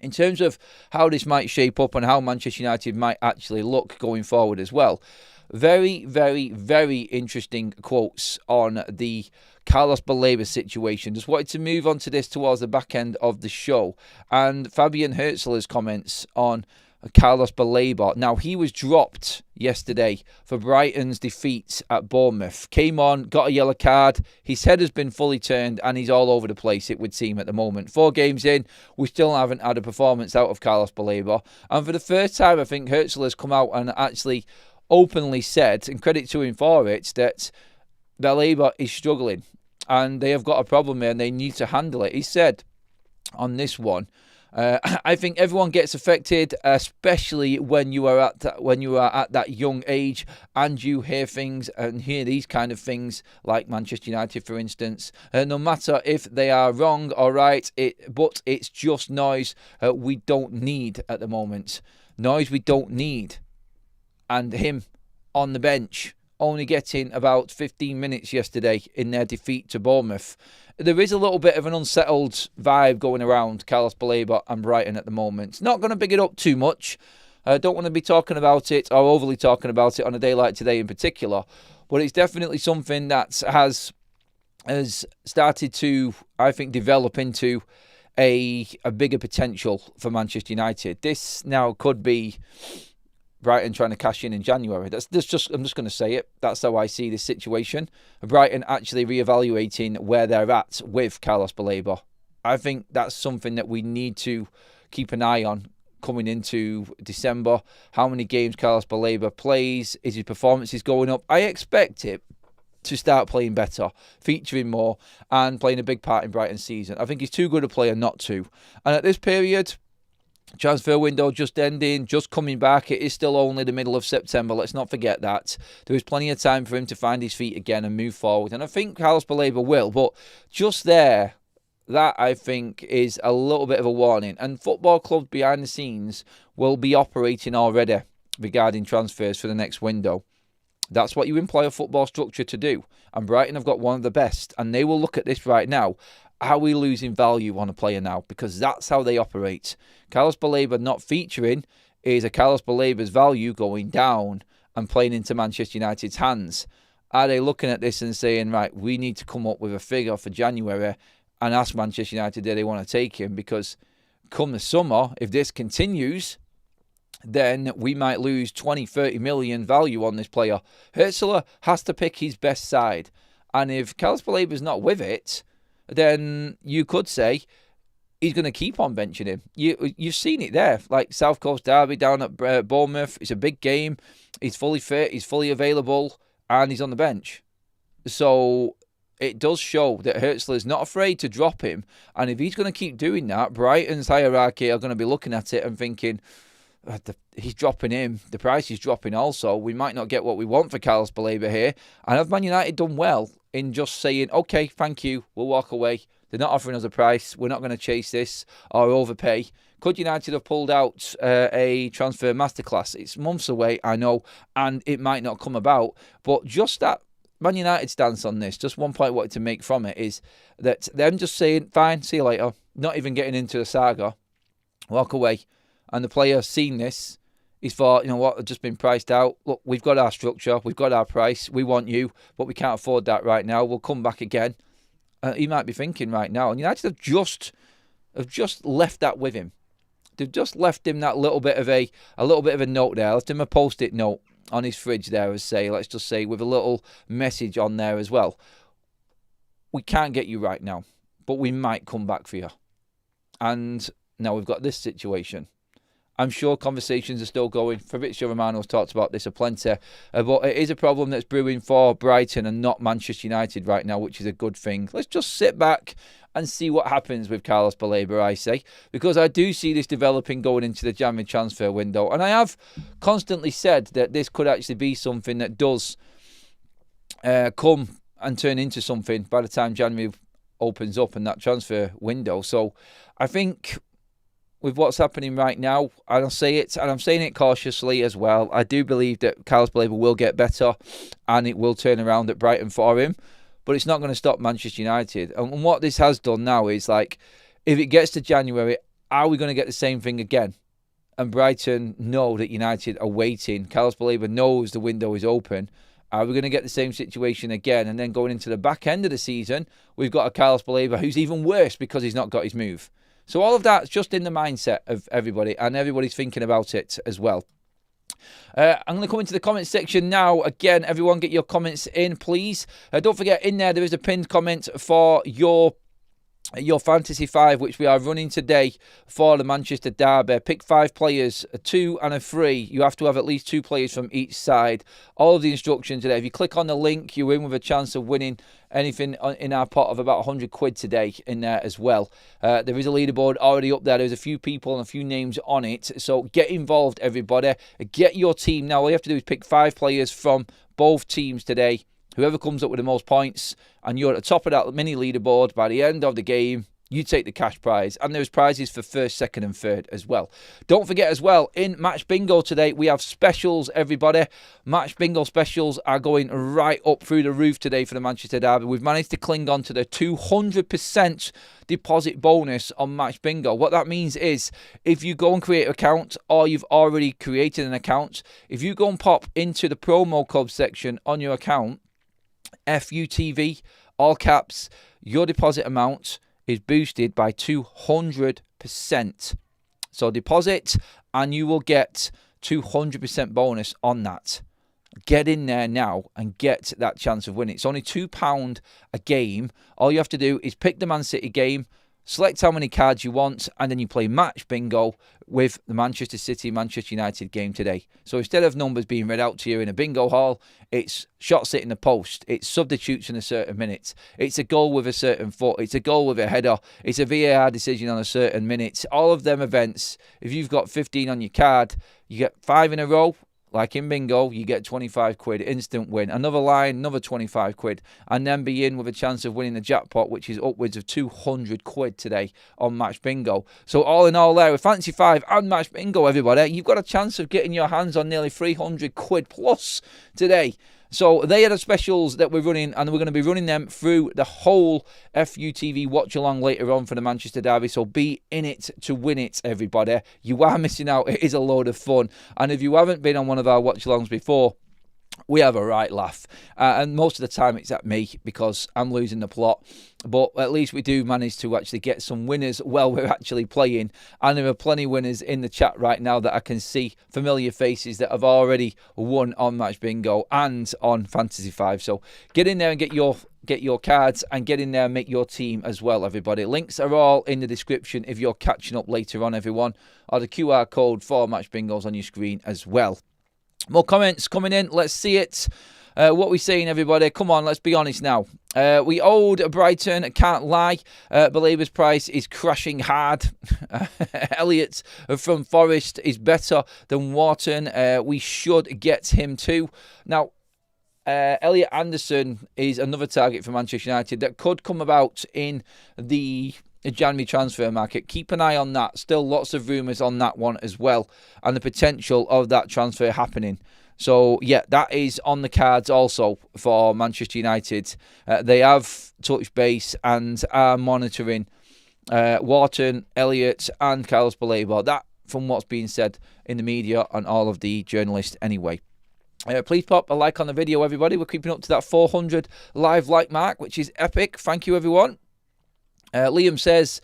In terms of how this might shape up and how Manchester United might actually look going forward as well, very, very, very interesting quotes on the Carlos Baleba situation. Just wanted to move on to this towards the back end of the show. And Fabian Herzler's comments on Carlos Baleba. Now, he was dropped yesterday for Brighton's defeat at Bournemouth. Came on, got a yellow card. His head has been fully turned and he's all over the place, it would seem, at the moment. 4 games in, we still haven't had a performance out of Carlos Baleba. And for the first time, I think Herzl has come out and actually openly said, and credit to him for it, that Baleba is struggling and they have got a problem here and they need to handle it. He said on this one, I think everyone gets affected, especially when you are at that young age, and you hear things and hear these kind of things, like Manchester United, for instance. No matter if they are wrong or right, but it's just noise we don't need at the moment. Noise we don't need, and him on the bench, only getting about 15 minutes yesterday in their defeat to Bournemouth. There is a little bit of an unsettled vibe going around Carlos Baleba and Brighton at the moment. Not going to big it up too much. I don't want to be talking about it or overly talking about it on a day like today in particular, but it's definitely something that has started to, I think, develop into a bigger potential for Manchester United. This now could be Brighton trying to cash in January. I'm just going to say it. That's how I see this situation. Brighton actually reevaluating where they're at with Carlos Baleba. I think that's something that we need to keep an eye on coming into December. How many games Carlos Baleba plays? Is his performances going up? I expect it to start playing better, featuring more, and playing a big part in Brighton's season. I think he's too good a player not to. And at this period, transfer window just ending, just coming back. It is still only the middle of September. Let's not forget that. There is plenty of time for him to find his feet again and move forward. And I think Carlos Baleba will. But just there, that I think is a little bit of a warning. And football clubs behind the scenes will be operating already regarding transfers for the next window. That's what you employ a football structure to do. And Brighton have got one of the best. And they will look at this right now. Are we losing value on a player now? Because that's how they operate. Carlos Baleba not featuring is a Carlos Baleba's value going down and playing into Manchester United's hands. Are they looking at this and saying, right, we need to come up with a figure for January and ask Manchester United do they want to take him? Because come the summer, if this continues, then we might lose 20, 30 million value on this player. Huxtable has to pick his best side. And if Carlos Baleba's not with it, then you could say he's going to keep on benching him. You've seen it there, like South Coast Derby down at Bournemouth. It's a big game. He's fully fit. He's fully available. And he's on the bench. So it does show that Huxtable is not afraid to drop him. And if he's going to keep doing that, Brighton's hierarchy are going to be looking at it and thinking, he's dropping him. The price is dropping also. We might not get what we want for Carlos Baleba here. And have Man United done well in just saying, okay, thank you, we'll walk away. They're not offering us a price. We're not going to chase this or overpay. Could United have pulled out a transfer masterclass? It's months away, I know, and it might not come about. But just that Man United stance on this, just one point I wanted to make from it is that them just saying, fine, see you later, not even getting into the saga, walk away. And the player seeing this, he's thought, you know what, I've just been priced out. Look, we've got our structure, we've got our price, we want you, but we can't afford that right now. We'll come back again. He might be thinking right now, and United have just left that with him. They've just left him that little bit of a note there. Left him a post-it note on his fridge there, let's just say, with a little message on there as well. We can't get you right now, but we might come back for you. And now we've got this situation. I'm sure conversations are still going. Fabrizio Romano's talked about this aplenty. But it is a problem that's brewing for Brighton and not Manchester United right now, which is a good thing. Let's just sit back and see what happens with Carlos Baleba, I say. Because I do see this developing going into the January transfer window. And I have constantly said that this could actually be something that does come and turn into something by the time January opens up in that transfer window. So I think with what's happening right now, I'll say it, and I'm saying it cautiously as well, I do believe that Carlos Baleba will get better and it will turn around at Brighton for him, but it's not going to stop Manchester United. And what this has done now is, like, if it gets to January, are we going to get the same thing again? And Brighton know that United are waiting. Carlos Baleba knows the window is open. Are we going to get the same situation again? And then going into the back end of the season, we've got a Carlos Baleba who's even worse because he's not got his move. So all of that's just in the mindset of everybody, and everybody's thinking about it as well. I'm going to come into the comments section now. Again, everyone get your comments in, please. Don't forget, in there is a pinned comment for your Fantasy 5, which we are running today for the Manchester Derby. Pick 5 players, a 2 and a 3. You have to have at least 2 players from each side. All of the instructions today. If you click on the link, you're in with a chance of winning anything in our pot of about £100 today in there as well. There is a leaderboard already up there. There's a few people and a few names on it. So get involved, everybody. Get your team. Now, all you have to do is pick 5 players from both teams today. Whoever comes up with the most points and you're at the top of that mini leaderboard by the end of the game, you take the cash prize, and there's prizes for first, second and third as well. Don't forget as well, in Match Bingo today, we have specials, everybody. Match Bingo specials are going right up through the roof today for the Manchester Derby. We've managed to cling on to the 200% deposit bonus on Match Bingo. What that means is, if you go and create an account, or you've already created an account, if you go and pop into the promo code section on your account, FUTV, all caps, your deposit amount is boosted by 200%. So deposit and you will get 200% bonus on that. Get in there now and get that chance of winning. It's only £2 a game. All you have to do is pick the Man City game, select how many cards you want, and then you play Match Bingo with the Manchester City Manchester United game today. So instead of numbers being read out to you in a bingo hall, it's shots hitting the post, it's substitutes in a certain minute, it's a goal with a certain foot, it's a goal with a header, it's a VAR decision on a certain minute. All of them events, if you've got 15 on your card, you get 5 in a row. Like in bingo, you get 25 quid, instant win. Another line, another 25 quid. And then be in with a chance of winning the jackpot, which is upwards of 200 quid today on Match Bingo. So all in all there, with Fantasy 5 and Match Bingo, everybody, you've got a chance of getting your hands on nearly 300 quid plus today. So they are the specials that we're running, and we're going to be running them through the whole FUTV watch-along later on for the Manchester Derby. So be in it to win it, everybody. You are missing out. It is a load of fun. And if you haven't been on one of our watch-alongs before, we have a right laugh. And most of the time it's at me because I'm losing the plot. But at least we do manage to actually get some winners while we're actually playing. And there are plenty of winners in the chat right now that I can see, familiar faces that have already won on Match Bingo and on Fantasy 5. So get in there and get your cards, and get in there and make your team as well, everybody. Links are all in the description if you're catching up later on, everyone. Or the QR code for Match Bingo's on your screen as well. More comments coming in. Let's see it. What we saying, everybody? Come on, let's be honest now. We owed Brighton, can't lie. Belabor's price is crashing hard. Elliott from Forest is better than Wharton. We should get him too. Now, Elliot Anderson is another target for Manchester United that could come about in the January transfer market. Keep an eye on that. Still lots of rumours on that one as well, and the potential of that transfer happening. So yeah, that is on the cards also for Manchester United. They have touched base and are monitoring Wharton, Elliott and Carlos Baleba. That from what's being said in the media and all of the journalists anyway. Please pop a like on the video, everybody. We're keeping up to that 400 live like mark, which is epic. Thank you, everyone. Liam says,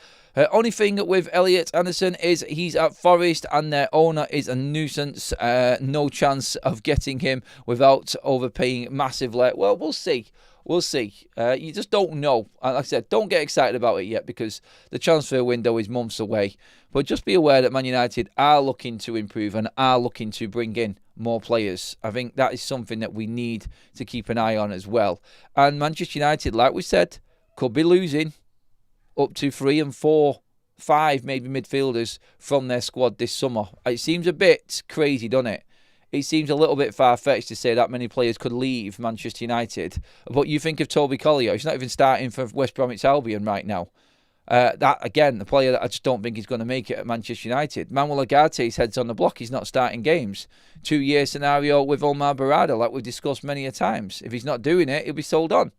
only thing with Elliot Anderson is he's at Forest and their owner is a nuisance. No chance of getting him without overpaying massively. Well, we'll see. We'll see. You just don't know. Like I said, don't get excited about it yet because the transfer window is months away. But just be aware that Man United are looking to improve and are looking to bring in more players. I think that is something that we need to keep an eye on as well. And Manchester United, like we said, could be losing up to 3 and 4, 5 maybe midfielders from their squad this summer. It seems a bit crazy, doesn't it? It seems a little bit far-fetched to say that many players could leave Manchester United. But you think of Toby Collier, he's not even starting for West Bromwich Albion right now. That, again, the player that I just don't think is going to make it at Manchester United. Manuel Ugarte's head's on the block, he's not starting games. 2-year scenario with Omar Barada, like we've discussed many a times. If he's not doing it, he'll be sold on.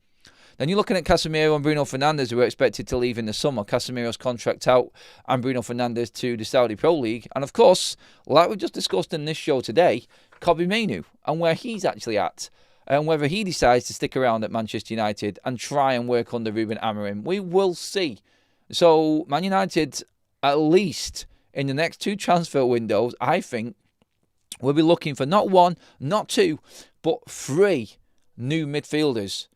Then you're looking at Casemiro and Bruno Fernandes, who are expected to leave in the summer. Casemiro's contract out and Bruno Fernandes to the Saudi Pro League. And of course, like we just discussed in this show today, Kobbie Mainoo and where he's actually at. And whether he decides to stick around at Manchester United and try and work under RUBEN Amorim. We will see. So Man United, at least in the next 2 transfer windows, I think we'll be looking for not 1, not 2, but 3 new midfielders.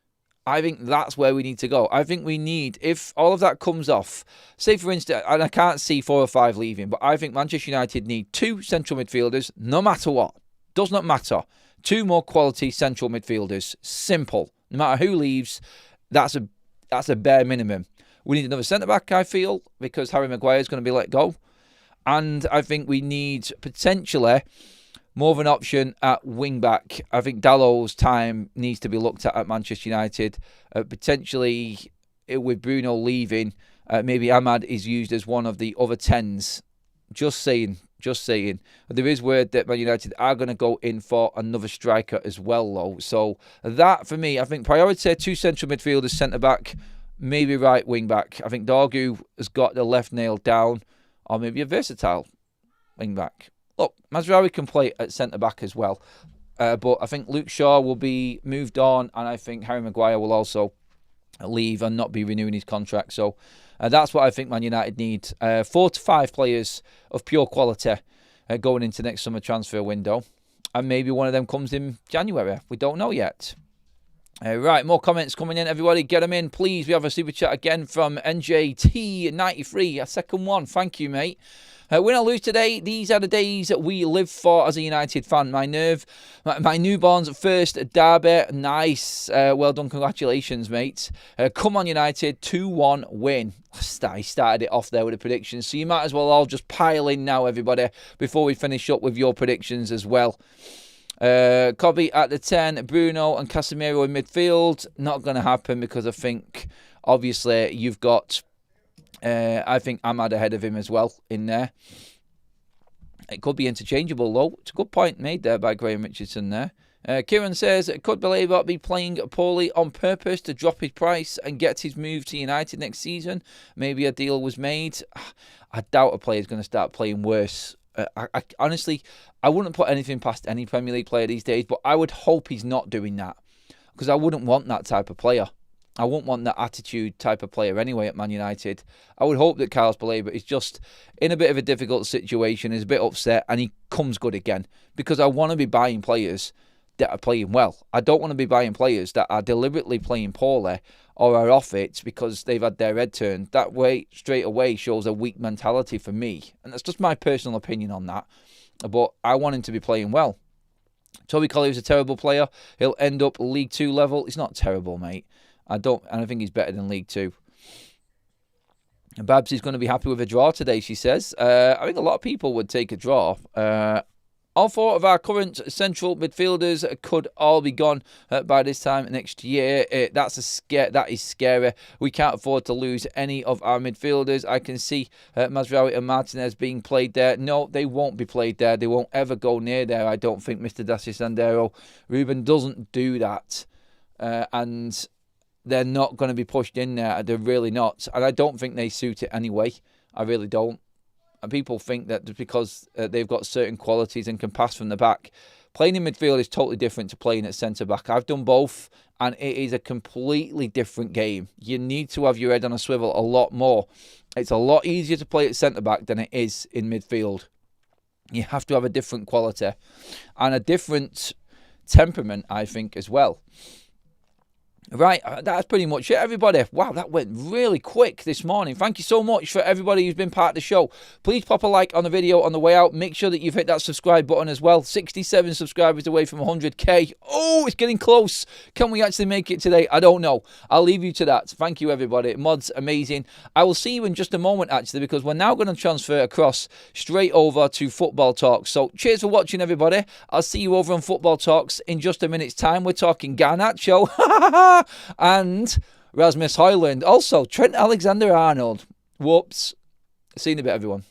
I think that's where we need to go. I think we need, if all of that comes off, say for instance, and I can't see 4 or 5 leaving, but I think Manchester United need 2 central midfielders, no matter what. Does not matter. 2 more quality central midfielders. Simple. No matter who leaves, that's a bare minimum. We need another centre-back, I feel, because Harry Maguire is going to be let go. And I think we need potentially more of an option at wing-back. I think Dallow's time needs to be looked at Manchester United. Potentially, with Bruno leaving, maybe Ahmad is used as one of the other 10s. Just saying. There is word that Man United are going to go in for another striker as well, though. So that, for me, I think priority 2 central midfielders, centre-back, maybe right wing-back. I think Dorgu has got the left nailed down, or maybe a versatile wing-back. Look, Mazraoui can play at centre-back as well. But I think Luke Shaw will be moved on, and I think Harry Maguire will also leave and not be renewing his contract. So that's what I think Man United need. 4 to 5 players of pure quality going into next summer transfer window. And maybe one of them comes in January. We don't know yet. Right, more comments coming in. Everybody, get them in, please. We have a super chat again from NJT93, a second one. Thank you, mate. Win or lose today, these are the days that we live for as a United fan. My newborn's first derby. Nice. Well done. Congratulations, mate. Come on, United. 2-1 win. He started it off there with the predictions. So you might as well all just pile in now, everybody, before we finish up with your predictions as well. Kobe at the 10. Bruno and Casemiro in midfield. Not going to happen because I think, obviously, you've got... I think Ahmad ahead of him as well in there. It could be interchangeable, though. It's a good point made there by Graham Richardson there. Kieran says, could Baleba be playing poorly on purpose to drop his price and get his move to United next season? Maybe a deal was made. I doubt a player's going to start playing worse. Honestly, I wouldn't put anything past any Premier League player these days, but I would hope he's not doing that, because I wouldn't want that type of player. I wouldn't want that attitude type of player anyway at Man United. I would hope that Carlos Baleba is just in a bit of a difficult situation, is a bit upset, and he comes good again. Because I want to be buying players that are playing well. I don't want to be buying players that are deliberately playing poorly or are off it because they've had their head turned. That way, straight away, shows a weak mentality for me. And that's just my personal opinion on that. But I want him to be playing well. Toby Collier's a terrible player. He'll end up League 2 level. He's not terrible, mate. I don't think he's better than League 2. And Babsy's going to be happy with a draw today, she says. I think a lot of people would take a draw. All 4 of our current central midfielders could all be gone by this time next year. That is scary. We can't afford to lose any of our midfielders. I can see Mazraoui and Martinez being played there. No, they won't be played there. They won't ever go near there, I don't think, Mr. Dassi Sandero. Ruben doesn't do that. And they're not going to be pushed in there. They're really not. And I don't think they suit it anyway. I really don't. And people think that because they've got certain qualities and can pass from the back. Playing in midfield is totally different to playing at centre-back. I've done both, and it is a completely different game. You need to have your head on a swivel a lot more. It's a lot easier to play at centre-back than it is in midfield. You have to have a different quality and a different temperament, I think, as well. Right, that's pretty much it, everybody. Wow, that went really quick this morning. Thank you so much for everybody who's been part of the show. Please pop a like on the video on the way out. Make sure that you've hit that subscribe button as well. 67 subscribers away from 100k. Oh, it's getting close. Can we actually make it today? I don't know. I'll leave you to that. Thank you, everybody. Mod's amazing. I will see you in just a moment, actually, because we're now going to transfer across straight over to Football Talks. So cheers for watching, everybody. I'll see you over on Football Talks in just a minute's time. We're talking Garnacho. And Rasmus Højlund. Also, Trent Alexander-Arnold. Whoops. See you in a bit, everyone.